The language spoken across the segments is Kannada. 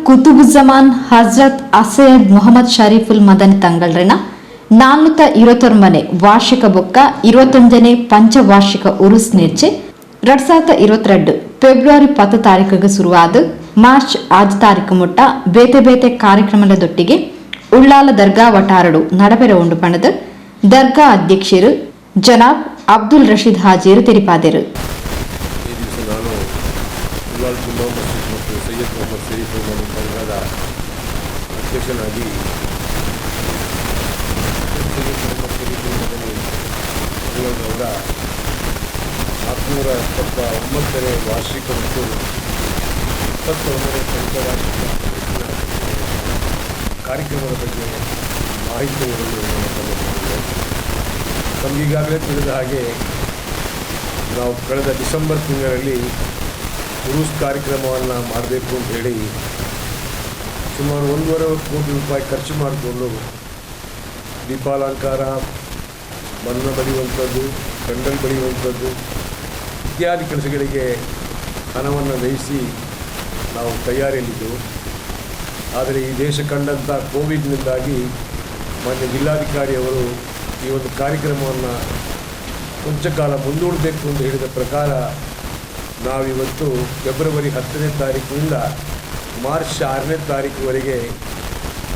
ಕುತುಬುಜ್ಜಮಾನ್ ಹಜರತ್ ಅಸೈಯದ್ ಮೊಹಮ್ಮದ್ ಶರೀಫುಲ್ ಮದನಿ ತಂಗಳ್ರನ 429 ವಾರ್ಷಿಕ ಬೊಕ್ಕ 21ನೇ ಪಂಚವಾರ್ಷಿಕ ಉರುಸ್ ನಿರ್ಚೆ 2022 ಫೆಬ್ರವರಿ 10 ತಾರೀಕಿಗೆ ಶುರುವಾದ ಮಾರ್ಚ್ 5 ತಾರೀಕು ಮುಟ್ಟ ಬೇತೆ ಬೇತೆ ಕಾರ್ಯಕ್ರಮದೊಟ್ಟಿಗೆ ಉಳ್ಳಾಲ ದರ್ಗಾ ವಟಾರಡು ನಡಬೆರ ಉಂಡು ಪಣದ ದರ್ಗಾ ಅಧ್ಯಕ್ಷರು ಜನಾಬ್ ಅಬ್ದುಲ್ ರಶೀದ್ ಹಾಜಿರು ತಿಳಿಪಾದರು. ಸೈಯದ್ ಮೊಹಮ್ಮದ್ ಶರೀಫುಲ್ ಮದನಿ ತಂಗದ ಅಧ್ಯಕ್ಷನಾಗಿ ಸೈಯದ್ ಮೊಹಮ್ಮದ್ ಶರೀಫುಲ್ ಮದನಿ ತಂಗದವರ 479ನೇ ವಾರ್ಷಿಕ ಮತ್ತು 29ನೇ ಪಂಚವಾರ್ಷಿಕ ಕಾರ್ಯಕ್ರಮದ ಬಗ್ಗೆ ಮಾಹಿತಿ ನೀಡಲು ನಮಗೀಗಾಗಲೇ ತಿಳಿದ ಹಾಗೆ ನಾವು ಕಳೆದ ಡಿಸೆಂಬರ್ ತಿಂಗಳಲ್ಲಿ ಉರುಸ್ ಕಾರ್ಯಕ್ರಮವನ್ನು ಮಾಡಬೇಕು ಅಂತ ಹೇಳಿ ಸುಮಾರು 1.25 ಕೋಟಿ ರೂಪಾಯಿ ಖರ್ಚು ಮಾಡಿಕೊಂಡು ದೀಪಾಲಂಕಾರ, ಬಣ್ಣ ಬಳಿಯುವಂಥದ್ದು, ಪೆಂಡಲ್ ಬಳಿಯುವಂಥದ್ದು ಇತ್ಯಾದಿ ಕೆಲಸಗಳಿಗೆ ಹಣವನ್ನು ವ್ಯಯಿಸಿ ನಾವು ತಯಾರಿಯಲ್ಲಿದ್ದೆವು. ಆದರೆ ಈ ದೇಶ ಕಂಡಂಥ ಕೋವಿಡ್ನಿಂದಾಗಿ ಮಾನ್ಯ ಜಿಲ್ಲಾಧಿಕಾರಿಯವರು ಈ ಒಂದು ಕಾರ್ಯಕ್ರಮವನ್ನು ಕೊಂಚ ಕಾಲ ಮುಂದೂಡಬೇಕು ಅಂತ ಹೇಳಿದ ಪ್ರಕಾರ ನಾವಿವತ್ತು ಫೆಬ್ರವರಿ 10ನೇ ತಾರೀಕಿನಿಂದ ಮಾರ್ಚ್ 6ನೇ ತಾರೀಕುವರೆಗೆ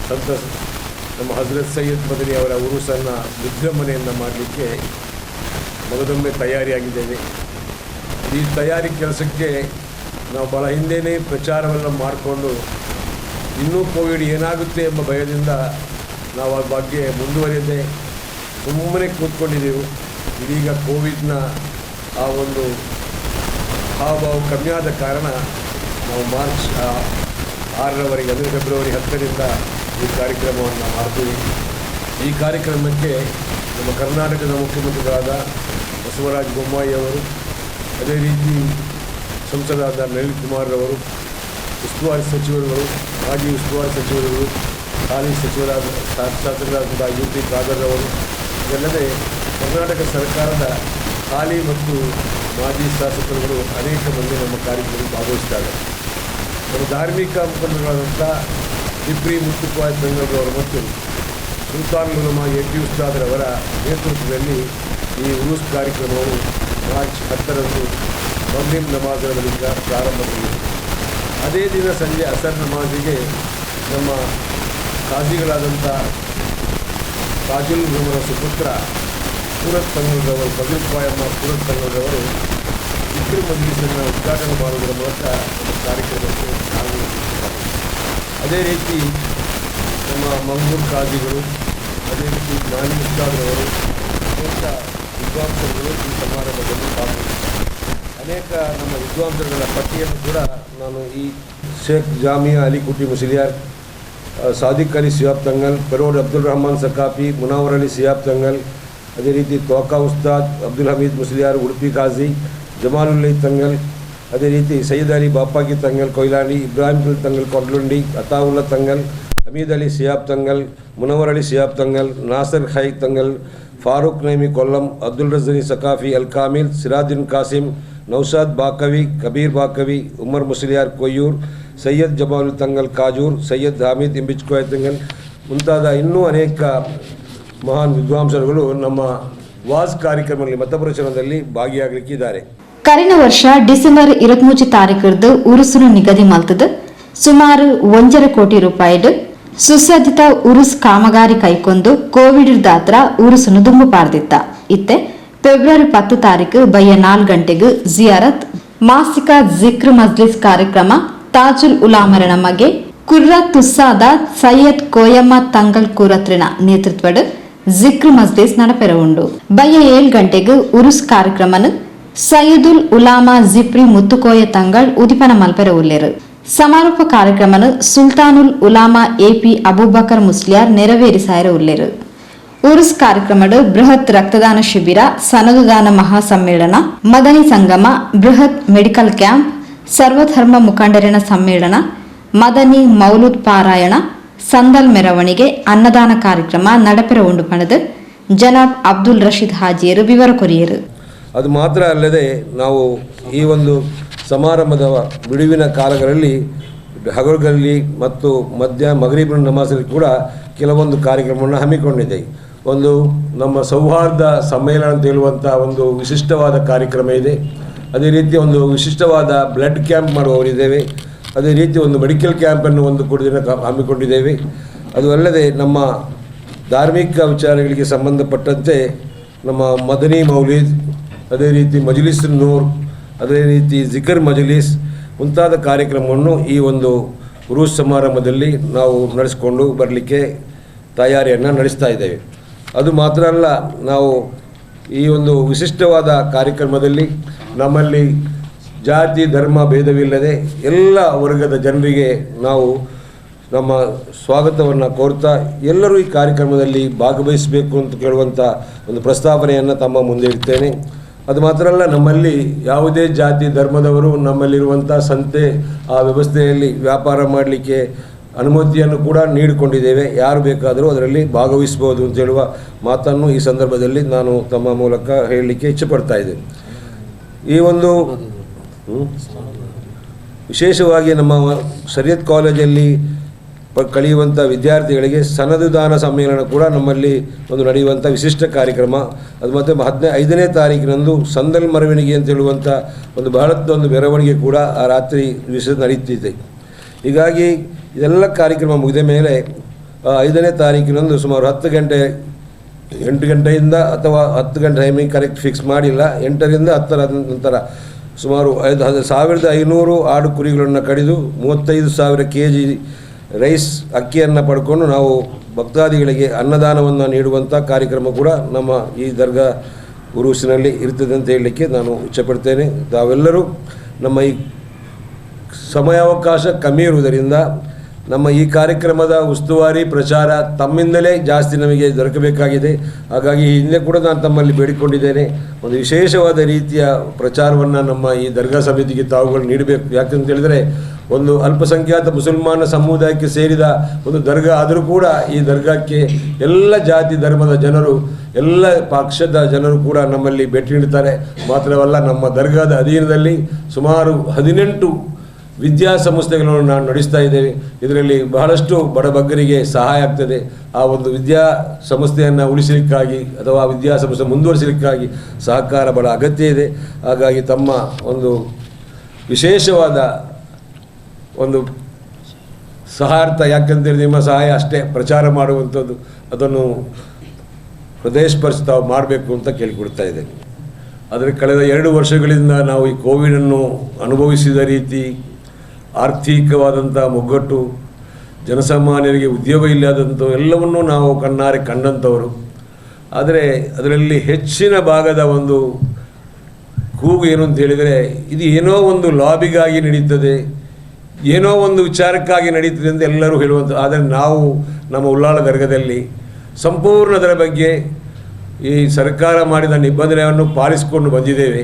ಸಂತ ನಮ್ಮ ಹಜರತ್ ಸೈಯದ್ ಮದನಿ ಅವರ ಉರುಸನ್ನು ವಿಜೃಂಭಣೆಯನ್ನು ಮಾಡಲಿಕ್ಕೆ ಮೊದಲೊಮ್ಮೆ ತಯಾರಿಯಾಗಿದ್ದೇವೆ. ಈ ತಯಾರಿ ಕೆಲಸಕ್ಕೆ ನಾವು ಭಾಳ ಹಿಂದೆಯೇ ಪ್ರಚಾರವನ್ನು ಮಾಡಿಕೊಂಡು ಇನ್ನೂ ಕೋವಿಡ್ ಏನಾಗುತ್ತೆ ಎಂಬ ಭಯದಿಂದ ನಾವು ಆ ಬಗ್ಗೆ ಮುಂದುವರಿಯದೆ ಸುಮ್ಮನೆ ಕೂತ್ಕೊಂಡಿದ್ದೆವು. ಇದೀಗ ಕೋವಿಡ್ನ ಆ ಒಂದು ಹಾವಭಾವ ಕಮ್ಮಿ ಆದ ಕಾರಣ ನಾವು ಮಾರ್ಚ್ 6ರವರೆಗೆ ಅಂದರೆ ಫೆಬ್ರವರಿ 10ರಿಂದ ಈ ಕಾರ್ಯಕ್ರಮವನ್ನು ಮಾಡ್ತೀವಿ. ಈ ಕಾರ್ಯಕ್ರಮಕ್ಕೆ ನಮ್ಮ ಕರ್ನಾಟಕದ ಮುಖ್ಯಮಂತ್ರಿಗಳಾದ ಬಸವರಾಜ ಬೊಮ್ಮಾಯಿ ಅವರು, ಅದೇ ರೀತಿ ಸಂಸದರಾದ ನಳಿನ್ ಕುಮಾರ್ ಅವರು, ಉಸ್ತುವಾರಿ ಸಚಿವರುಗಳು, ಮಾಜಿ ಉಸ್ತುವಾರಿ ಸಚಿವರುಗಳು, ಹಾಲಿ ಸಚಿವರಾದ ಶಾಸಕರಾದ UP ಖಾದರ್ ಅವರು, ಇದಲ್ಲದೆ ಕರ್ನಾಟಕ ಸರ್ಕಾರದ ಹಾಲಿ ಮತ್ತು ಮಾಜಿ ಶಾಸಕರುಗಳು ಅನೇಕ ಮಂದಿ ನಮ್ಮ ಕಾರ್ಯಕ್ರಮದಲ್ಲಿ ಭಾಗವಹಿಸಿದ್ದಾರೆ. ನಮ್ಮ ಧಾರ್ಮಿಕ ಮುಖಂಡರಾದಂಥ ಜಿಪ್ರಿ ಮುತ್ತುಕೋಯ ತಂಗಡರವರು ಮತ್ತು ಸುಲ್ತಾನ್ ಉಲಮಾ AP ಉಸ್ತಾದರವರ ನೇತೃತ್ವದಲ್ಲಿ ಈ ಉರುಸ್ ಕಾರ್ಯಕ್ರಮವು ಮಾರ್ಚ್ 10ರಂದು ಮಗ್ರಿಬ್ ನಮಾಜರ ಬಳಿಕ ಪ್ರಾರಂಭಗೊಂಡಿದೆ. ಅದೇ ದಿನ ಸಂಜೆ ಅಸರ್ ನಮಾಜಿಗೆ ನಮ್ಮ ಕಾಜಿಗಳಾದಂಥ ತಾಜುಲ್ ಉಲಮರ ಸುಪುತ್ರ ಸೂರತ್ ತಂಗಡರವರು, ಫಜಲ್ ಪಾಯಮ್ಮ ಸೂರತ್ ತಂಗಡರವರು ಇಕ್ರು ಮಜ್ಲಿಸನ್ನು ಉದ್ಘಾಟನೆ ಮಾಡುವುದರ ಮೂಲಕ ನಮ್ಮ ಕಾರ್ಯಕ್ರಮಕ್ಕೆ ಚಾಲನೆ ನೀಡುತ್ತಿದ್ದಾರೆ. ಅದೇ ರೀತಿ ನಮ್ಮ ಮಂಗೂರ್ ಕಾಜಿಗಳು, ಅದೇ ರೀತಿ ಜ್ಞಾನಿ ಉಸ್ತಾದರವರು, ಅನೇಕ ವಿದ್ವಾಂಸರುಗಳು ಈ ಸಮಾರಂಭದಲ್ಲಿ ಭಾಗವಹಿಸಿದ್ದಾರೆ. ಅನೇಕ ನಮ್ಮ ವಿದ್ವಾಂಸರುಗಳ ಪಟ್ಟಿಯನ್ನು ಕೂಡ ನಾನು ಈ ಶೇಖ್ ಜಾಮಿಯಾ ಅಲಿಕುಟಿ ಮುಸ್ಲಿಯಾರ್, ಸಾದಿಕ್ ಅಲಿ ಸಿಯಾಬ್ ತಂಗಲ್, ಪೆರೋಡ್ ಅಬ್ದುಲ್ ರಹಮಾನ್ ಸಕಾಫಿ, ಮುನಾವರ್ ಅಲಿ ಸಿಯಾಬ್ ತಂಗಲ್, ಅದೇ ರೀತಿ ತೋಕಾ ಉಸ್ತಾದ್, ಅಬ್ದುಲ್ ಹಮೀದ್ ಮುಸ್ಲಿಯಾರ್ ಉಡುಪಿ ಗಾಜಿ, ಜಮಾಲುಲ್ಲೈ ತಂಗಲ್, ಅದೇ ರೀತಿ ಸೈಯದ್ ಅಲಿ ಬಾಪಾಕಿ ತಂಗಲ್ ಕೊಯ್ಲಾನಿ, ಇಬ್ರಾಹಿಂ ತಂಗಲ್ ಕೊಡ್ಲುಂಡಿ, ಅತಾವುಲ್ಲಾ ತಂಗಲ್, ಹಮೀದ್ ಅಲಿ ಸಿಯಾಬ್ ತಂಗಲ್, ಮುನವರ್ ಅಲಿ ಸಿಯಾಬ್ ತಂಗಲ್, ನಾಸರ್ ಖೈ ತಂಗಲ್, ಫಾರೂಕ್ ನೈಮಿ ಕೊಲ್ಲಂ, ಅಬ್ದುಲ್ ರಜನಿ ಸಕಾಫಿ ಅಲ್ ಕಾಮಿಲ್, ಸಿರಾಜುನ್ ಕಾಸಿಮ್, ನೌಸಾದ್ ಬಾಕವಿ, ಕಬೀರ್ ಬಾಕವಿ, ಉಮರ್ ಮುಸ್ಲಿಯಾರ್ ಕೊಯ್ಯೂರ್, ಸೈಯದ್ ಜಮಾಲು ತಂಗಲ್ ಕಾಜೂರ್, ಸೈಯದ್ ಹಾಮಿದ್ ಇಂಬಿಚ್ಕೋಯ್ ತಂಗಲ್ ಮುಂತಾದ ಇನ್ನೂ ಅನೇಕ ಮಹಾನ್ ವಿದ್ವಾಂಸರುಗಳು ನಮ್ಮ ವಾಜ್ ಕಾರ್ಯಕ್ರಮದಲ್ಲಿ ಮತಪ್ರಚಾರದಲ್ಲಿ ಭಾಗಿಯಾಗಲಿಕ್ಕಿದ್ದಾರೆ. ಕರಿನ ವರ್ಷ ಡಿಸೆಂಬರ್ 23 ತಾರೀಕರದು ಉರುಸುನು ನಿಗದಿ ಮಲ್ತದ ಸುಮಾರು 1.5 ಕೋಟಿ ರೂಪಾಯಿಡು ಸುಸಜ್ಜಿತ ಉರುಸ್ ಕಾಮಗಾರಿ ಕೈಕೊಂದು ಕೋವಿಡ್ ದಾತ್ರ ಉರುಸುನು ದುಂಬು ಪಾರ್ದಿತ್ತ. ಇತ್ತೆ ಫೆಬ್ರವರಿ 10 ತಾರೀಕು ಬಯ್ಯ 4 ಗಂಟೆಗೆ ಜಿಯಾರತ್ ಮಾಸಿಕ ಜಿಕ್ರ್ ಮಜ್ಲಿಸ್ ಕಾರ್ಯಕ್ರಮ ತಾಜುಲ್ ಉಲಾಮರ ನಮಗೆ ಕುರ್ರತ್ ತುಸ್ಸಾದ ಸೈಯದ್ ಕೋಯಮ್ಮ ತಂಗಲ್ ಕೂರತ್ರಿನ ನೇತೃತ್ವದ ಜಿಕ್ರ್ ಮಜ್ಲಿಸ್ ನಡಪೆರ ಉಂಡು. ಬಯ್ಯ 7 ಗಂಟೆಗೆ ಉರುಸ್ ಕಾರ್ಯಕ್ರಮನು ಸೈಯದುಲ್ ಉಲಾಮಾ ಜಿಪ್ರಿ ಮುತ್ತುಕೋಯ ತಂಗಳ್ ಉದಿಪನ ಮಲ್ಪೆರ ಉಲ್ಲೇರು. ಸಮಾರೋಪ ಕಾರ್ಯಕ್ರಮನು ಸುಲ್ತಾನುಲ್ ಉಲಾಮಾ AP ಅಬೂಬಕರ್ ಮುಸ್ಲಿಯಾರ್ ನೆರವೇರಿಸಾಯರ ಉಲ್ಲೇರು. ಉರುಸ್ ಕಾರ್ಯಕ್ರಮಡು ಬೃಹತ್ ರಕ್ತದಾನ ಶಿಬಿರ, ಸನದುದಾನ ಮಹಾಸಮ್ಮೇಳನ, ಮದನಿ ಸಂಗಮ, ಬೃಹತ್ ಮೆಡಿಕಲ್ ಕ್ಯಾಂಪ್, ಸರ್ವಧರ್ಮ ಮುಖಂಡರಿನ ಸಮ್ಮೇಳನ, ಮದನಿ ಮೌಲೂದ್ ಪಾರಾಯಣ, ಸಂದಲ್ ಮೆರವಣಿಗೆ, ಅನ್ನದಾನ ಕಾರ್ಯಕ್ರಮ ನಡಪೆರ ಉಂಡು ಪಣದು ಜನಾಬ್ ಅಬ್ದುಲ್ ರಶೀದ್ ಹಾಜಿಯರು ವಿವರ ಕೊರಿಯರು. ಅದು ಮಾತ್ರ ಅಲ್ಲದೆ ನಾವು ಈ ಒಂದು ಸಮಾರಂಭದ ಬಿಡುವಿನ ಕಾಲಗಳಲ್ಲಿ ಹಗಲುಗಲ್ಲಿ ಮತ್ತು ಮಗರಿಬ್ ನಮಾಜಲ್ಲಿ ಕೂಡ ಕೆಲವೊಂದು ಕಾರ್ಯಕ್ರಮವನ್ನು ಹಮ್ಮಿಕೊಂಡಿದೆ. ಒಂದು ನಮ್ಮ ಸೌಹಾರ್ದ ಸಮ್ಮೇಳನ ಅಂತ ಹೇಳುವಂಥ ಒಂದು ವಿಶಿಷ್ಟವಾದ ಕಾರ್ಯಕ್ರಮ ಇದೆ. ಅದೇ ರೀತಿ ಒಂದು ವಿಶಿಷ್ಟವಾದ ಬ್ಲಡ್ ಕ್ಯಾಂಪ್ ಮಾಡುವವರಿದ್ದೇವೆ. ಅದೇ ರೀತಿ ಒಂದು ಮೆಡಿಕಲ್ ಕ್ಯಾಂಪನ್ನು ಒಂದು ಕೂಡ ದಿನ ಹಮ್ಮಿಕೊಂಡಿದ್ದೇವೆ. ಅದು ಅಲ್ಲದೆ ನಮ್ಮ ಧಾರ್ಮಿಕ ವಿಚಾರಗಳಿಗೆ ಸಂಬಂಧಪಟ್ಟಂತೆ ನಮ್ಮ ಮದನಿ ಮೌಲಿದ್, ಅದೇ ರೀತಿ ಮಜ್ಲಿಸ್ ನೂರ್, ಅದೇ ರೀತಿ ಜಿಕರ್ ಮಜ್ಲಿಸ್ ಮುಂತಾದ ಕಾರ್ಯಕ್ರಮವನ್ನು ಈ ಒಂದು ಉರೂಸ್ ಸಮಾರಂಭದಲ್ಲಿ ನಾವು ನಡೆಸಿಕೊಂಡು ಬರಲಿಕ್ಕೆ ತಯಾರಿಯನ್ನು ನಡೆಸ್ತಾ ಇದ್ದೇವೆ. ಅದು ಮಾತ್ರ ಅಲ್ಲ, ನಾವು ಈ ಒಂದು ವಿಶಿಷ್ಟವಾದ ಕಾರ್ಯಕ್ರಮದಲ್ಲಿ ನಮ್ಮಲ್ಲಿ ಜಾತಿ ಧರ್ಮ ಭೇದವಿಲ್ಲದೆ ಎಲ್ಲ ವರ್ಗದ ಜನರಿಗೆ ನಾವು ನಮ್ಮ ಸ್ವಾಗತವನ್ನು ಕೋರ್ತಾ ಎಲ್ಲರೂ ಈ ಕಾರ್ಯಕ್ರಮದಲ್ಲಿ ಭಾಗವಹಿಸಬೇಕು ಅಂತ ಕೇಳುವಂಥ ಒಂದು ಪ್ರಸ್ತಾವನೆಯನ್ನು ತಮ್ಮ ಮುಂದೆ ಇಡ್ತೇನೆ. ಅದು ಮಾತ್ರ ಅಲ್ಲ, ನಮ್ಮಲ್ಲಿ ಯಾವುದೇ ಜಾತಿ ಧರ್ಮದವರು ನಮ್ಮಲ್ಲಿರುವಂಥ ಸಂತೆ ಆ ವ್ಯವಸ್ಥೆಯಲ್ಲಿ ವ್ಯಾಪಾರ ಮಾಡಲಿಕ್ಕೆ ಅನುಮತಿಯನ್ನು ಕೂಡ ನೀಡಿಕೊಂಡಿದ್ದೇವೆ. ಯಾರು ಬೇಕಾದರೂ ಅದರಲ್ಲಿ ಭಾಗವಹಿಸ್ಬೋದು ಅಂತ ಹೇಳುವ ಮಾತನ್ನು ಈ ಸಂದರ್ಭದಲ್ಲಿ ನಾನು ತಮ್ಮ ಮೂಲಕ ಹೇಳಲಿಕ್ಕೆ ಇಚ್ಛೆಪಡ್ತಾ ಇದ್ದೇನೆ. ಈ ಒಂದು ವಿಶೇಷವಾಗಿ ನಮ್ಮ ಶರೀಯತ್ ಕಾಲೇಜಲ್ಲಿ ಕಳೆಯುವಂಥ ವಿದ್ಯಾರ್ಥಿಗಳಿಗೆ ಸನದುದಾನ ಸಮ್ಮೇಳನ ಕೂಡ ನಮ್ಮಲ್ಲಿ ಒಂದು ನಡೆಯುವಂಥ ವಿಶಿಷ್ಟ ಕಾರ್ಯಕ್ರಮ. ಅದು ಮತ್ತು 5ನೇ ತಾರೀಕಿನಂದು ಸಂದಲ್ ಮೆರವಣಿಗೆ ಅಂತ ಹೇಳುವಂಥ ಒಂದು ಬಹಳದೊಂದು ಮೆರವಣಿಗೆ ಕೂಡ ಆ ರಾತ್ರಿ ವಿಷಯ ನಡೀತಿದೆ. ಹೀಗಾಗಿ ಇದೆಲ್ಲ ಕಾರ್ಯಕ್ರಮ ಮುಗಿದ ಮೇಲೆ 5ನೇ ತಾರೀಕಿನಂದು ಸುಮಾರು 8 ಗಂಟೆಯಿಂದ ಅಥವಾ 10 ಗಂಟೆ ಟೈಮಿಂಗ್ ಕರೆಕ್ಟ್ ಫಿಕ್ಸ್ ಮಾಡಿಲ್ಲ, 8ರಿಂದ 10ರ ನಂತರ ಸುಮಾರು 1500 ಆಡು ಕುರಿಗಳನ್ನು ಕಡಿದು 35,000 kg ರೈಸ್ ಅಕ್ಕಿಯನ್ನು ಪಡ್ಕೊಂಡು ನಾವು ಭಕ್ತಾದಿಗಳಿಗೆ ಅನ್ನದಾನವನ್ನು ನೀಡುವಂಥ ಕಾರ್ಯಕ್ರಮ ಕೂಡ ನಮ್ಮ ಈ ದರ್ಗಾ ಉರೂಸಿನಲ್ಲಿ ಇರ್ತದೆ ಅಂತ ಹೇಳಲಿಕ್ಕೆ ನಾನು ಇಚ್ಛೆಪಡ್ತೇನೆ. ತಾವೆಲ್ಲರೂ ನಮ್ಮ ಈ ಸಮಯಾವಕಾಶ ಕಮ್ಮಿ ಇರುವುದರಿಂದ ನಮ್ಮ ಈ ಕಾರ್ಯಕ್ರಮದ ಉಸ್ತುವಾರಿ ಪ್ರಚಾರ ತಮ್ಮಿಂದಲೇ ಜಾಸ್ತಿ ನಮಗೆ ದೊರಕಬೇಕಾಗಿದೆ. ಹಾಗಾಗಿ ಹಿಂದೆ ಕೂಡ ನಾನು ತಮ್ಮಲ್ಲಿ ಬೇಡಿಕೊಂಡಿದ್ದೇನೆ, ಒಂದು ವಿಶೇಷವಾದ ರೀತಿಯ ಪ್ರಚಾರವನ್ನು ನಮ್ಮ ಈ ದರ್ಗಾ ಸಮಿತಿಗೆ ತಾವುಗಳು ನೀಡಬೇಕು. ಯಾಕಂತ ಹೇಳಿದರೆ ಒಂದು ಅಲ್ಪಸಂಖ್ಯಾತ ಮುಸಲ್ಮಾನ ಸಮುದಾಯಕ್ಕೆ ಸೇರಿದ ಒಂದು ದರ್ಗಾ ಆದರೂ ಕೂಡ ಈ ದರ್ಗಾಕ್ಕೆ ಎಲ್ಲ ಜಾತಿ ಧರ್ಮದ ಜನರು, ಎಲ್ಲ ಪಕ್ಷದ ಜನರು ಕೂಡ ನಮ್ಮಲ್ಲಿ ಭೇಟಿ ನೀಡುತ್ತಾರೆ. ಮಾತ್ರವಲ್ಲ, ನಮ್ಮ ದರ್ಗಾದ ಅಧೀನದಲ್ಲಿ ಸುಮಾರು 18 ವಿದ್ಯಾಸಂಸ್ಥೆಗಳನ್ನು ನಾವು ನಡೆಸ್ತಾ ಇದ್ದೇವೆ. ಇದರಲ್ಲಿ ಬಹಳಷ್ಟು ಬಡಬಗ್ಗರಿಗೆ ಸಹಾಯ ಆಗ್ತದೆ. ಆ ಒಂದು ವಿದ್ಯಾಸಂಸ್ಥೆಯನ್ನು ಉಳಿಸಲಿಕ್ಕಾಗಿ ಅಥವಾ ವಿದ್ಯಾಸಂಸ್ಥೆ ಮುಂದುವರಿಸಲಿಕ್ಕಾಗಿ ಸಹಕಾರ ಬಹಳ ಅಗತ್ಯ ಇದೆ. ಹಾಗಾಗಿ ತಮ್ಮ ಒಂದು ವಿಶೇಷವಾದ ಒಂದು ಸಹಾಯಾರ್ಥ, ಯಾಕಂತೇಳಿ ನಿಮ್ಮ ಸಹಾಯ ಅಷ್ಟೇ ಪ್ರಚಾರ ಮಾಡುವಂಥದ್ದು, ಅದನ್ನು ಹೃದಯಸ್ಪರ್ಶಿ ತಾವು ಮಾಡಬೇಕು ಅಂತ ಕೇಳಿಕೊಡ್ತಾ ಇದ್ದೇನೆ. ಆದರೆ ಕಳೆದ 2 ವರ್ಷಗಳಿಂದ ನಾವು ಈ ಕೋವಿಡನ್ನು ಅನುಭವಿಸಿದ ರೀತಿ, ಆರ್ಥಿಕವಾದಂಥ ಮುಗ್ಗಟ್ಟು, ಜನಸಾಮಾನ್ಯರಿಗೆ ಉದ್ಯೋಗ ಇಲ್ಲದಂಥ ಎಲ್ಲವನ್ನೂ ನಾವು ಕಣ್ಣಾರೆ ಕಂಡಂಥವರು. ಆದರೆ ಅದರಲ್ಲಿ ಹೆಚ್ಚಿನ ಭಾಗದ ಒಂದು ಕೂಗು ಏನು ಅಂತ ಹೇಳಿದರೆ, ಇದು ಏನೋ ಒಂದು ಲಾಬಿಗಾಗಿ ನಡೀತದೆ, ಏನೋ ಒಂದು ವಿಚಾರಕ್ಕಾಗಿ ನಡೀತದೆ ಅಂತ ಎಲ್ಲರೂ ಹೇಳುವಂಥ. ಆದರೆ ನಾವು ನಮ್ಮ ಉಳ್ಳಾಳ ದರ್ಗದಲ್ಲಿ ಸಂಪೂರ್ಣ ಅದರ ಬಗ್ಗೆ ಈ ಸರ್ಕಾರ ಮಾಡಿದ ನಿಬಂಧನೆಯನ್ನು ಪಾಲಿಸಿಕೊಂಡು ಬಂದಿದ್ದೇವೆ.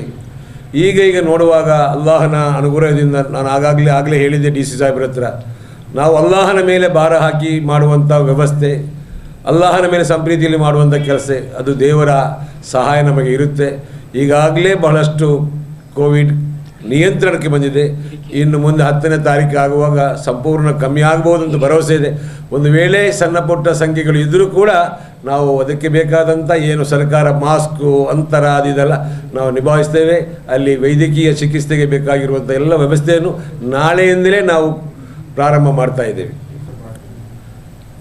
ಈಗ ನೋಡುವಾಗ ಅಲ್ಲಾಹನ ಅನುಗ್ರಹದಿಂದ ನಾನು ಆಗಲೇ ಹೇಳಿದ್ದೆ DC ಸಾಹೇಬ್ರ ಹತ್ರ, ನಾವು ಅಲ್ಲಾಹನ ಮೇಲೆ ಭಾರ ಹಾಕಿ ಮಾಡುವಂಥ ವ್ಯವಸ್ಥೆ, ಅಲ್ಲಾಹನ ಮೇಲೆ ಸಂಪ್ರೀತಿಯಲ್ಲಿ ಮಾಡುವಂಥ ಕೆಲಸ, ಅದು ದೇವರ ಸಹಾಯ ನಮಗೆ ಇರುತ್ತೆ. ಈಗಾಗಲೇ ಬಹಳಷ್ಟು ಕೋವಿಡ್ ನಿಯಂತ್ರಣಕ್ಕೆ ಬಂದಿದೆ. ಇನ್ನು ಮುಂದೆ 10ನೇ ತಾರೀಕು ಆಗುವಾಗ ಸಂಪೂರ್ಣ ಕಮ್ಮಿ ಆಗ್ಬೋದು ಅಂತ ಭರವಸೆ ಇದೆ. ಒಂದು ವೇಳೆ ಸಣ್ಣ ಪುಟ್ಟ ಸಂಖ್ಯೆಗಳು ಇದ್ದರೂ ಕೂಡ ನಾವು ಅದಕ್ಕೆ ಬೇಕಾದಂಥ ಏನು ಸರ್ಕಾರ ಮಾಸ್ಕು, ಅಂತರ ಅದೆಲ್ಲ ನಾವು ನಿಭಾಯಿಸ್ತೇವೆ. ಅಲ್ಲಿ ವೈದ್ಯಕೀಯ ಚಿಕಿತ್ಸೆಗೆ ಬೇಕಾಗಿರುವಂಥ ಎಲ್ಲ ವ್ಯವಸ್ಥೆಯನ್ನು ನಾಳೆಯಿಂದಲೇ ನಾವು ಪ್ರಾರಂಭ ಮಾಡ್ತಾ ಇದ್ದೇವೆ.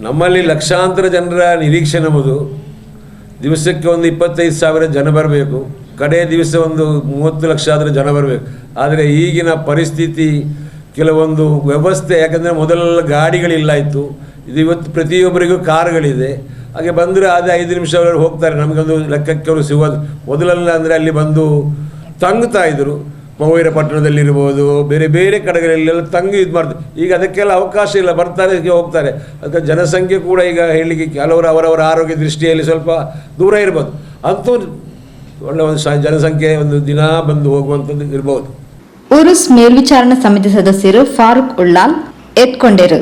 ನಮ್ಮಲ್ಲಿ ಲಕ್ಷಾಂತರ ಜನರ ನಿರೀಕ್ಷೆ ನಮ್ಮದು. ದಿವಸಕ್ಕೆ ಒಂದು 25,000 ಜನ ಬರಬೇಕು, ಕಡೆ ದಿವಸ ಒಂದು 30 ಲಕ್ಷ ಆದರೆ ಜನ ಬರಬೇಕು. ಆದರೆ ಈಗಿನ ಪರಿಸ್ಥಿತಿ ಕೆಲವೊಂದು ವ್ಯವಸ್ಥೆ, ಯಾಕಂದರೆ ಮೊದಲೆಲ್ಲ ಗಾಡಿಗಳಿಲ್ಲ ಇತ್ತು, ಇದು ಇವತ್ತು ಪ್ರತಿಯೊಬ್ಬರಿಗೂ ಕಾರುಗಳಿದೆ. ಹಾಗೆ ಬಂದರೆ ಅದೇ 5 ನಿಮಿಷ ಅವರು ಹೋಗ್ತಾರೆ. ನಮಗೊಂದು ಲೆಕ್ಕಕ್ಕೆ ಅವರು ಸಿಗೋದು. ಮೊದಲೆಲ್ಲ ಅಂದರೆ ಅಲ್ಲಿ ಬಂದು ತಂಗ್ತಾ ಇದ್ದರು, ಮೌಯಿರ ಪಟ್ಟಣದಲ್ಲಿರ್ಬೋದು, ಬೇರೆ ಬೇರೆ ಕಡೆಗಳಲ್ಲೆಲ್ಲ ತಂಗಿ ಇದು ಮಾಡ್ತಾರೆ. ಈಗ ಅದಕ್ಕೆಲ್ಲ ಅವಕಾಶ ಇಲ್ಲ, ಬರ್ತಾರೆ ಹೋಗ್ತಾರೆ. ಅದಕ್ಕೆ ಜನಸಂಖ್ಯೆ ಕೂಡ ಈಗ ಹೇಳಲಿಕ್ಕೆ ಕೆಲವರು ಅವರವರ ಆರೋಗ್ಯ ದೃಷ್ಟಿಯಲ್ಲಿ ಸ್ವಲ್ಪ ದೂರ ಇರ್ಬೋದು. ಅಂತೂ ಒಳ್ಳೆ ಒಂದು ಜನಸಂಖ್ಯೆ ಒಂದು ದಿನ ಬಂದು ಹೋಗುವಂಥದ್ದು ಇರ್ಬೋದು. ಉರುಸ್ ಮೇಲ್ವಿಚಾರಣಾ ಸಮಿತಿ ಸದಸ್ಯರು ಫಾರೂಕ್ ಉಳ್ಳಾಲ್ ಎತ್ಕೊಂಡರು.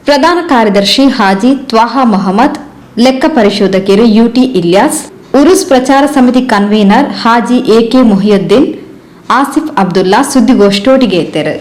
ಪ್ರಧಾನ ಕಾರ್ಯದರ್ಶಿ ಹಾಜಿ ತ್ವಾಹಾ ಮೊಹಮ್ಮದ್, ಲೆಕ್ಕ ಪರಿಶೋಧಕರು UT ಇಲ್ಯಾಸ್, ಉರುಸ್ ಪ್ರಚಾರ ಸಮಿತಿ ಕನ್ವೀನರ್ ಹಾಜಿ AK ಮೊಹಿಯುದ್ದೀನ್, ಆಸಿಫ್ ಅಬ್ದುಲ್ಲಾ ಸುದ್ದಿಗೋಷ್ಠಿಗೆ ಇದ್ದರು.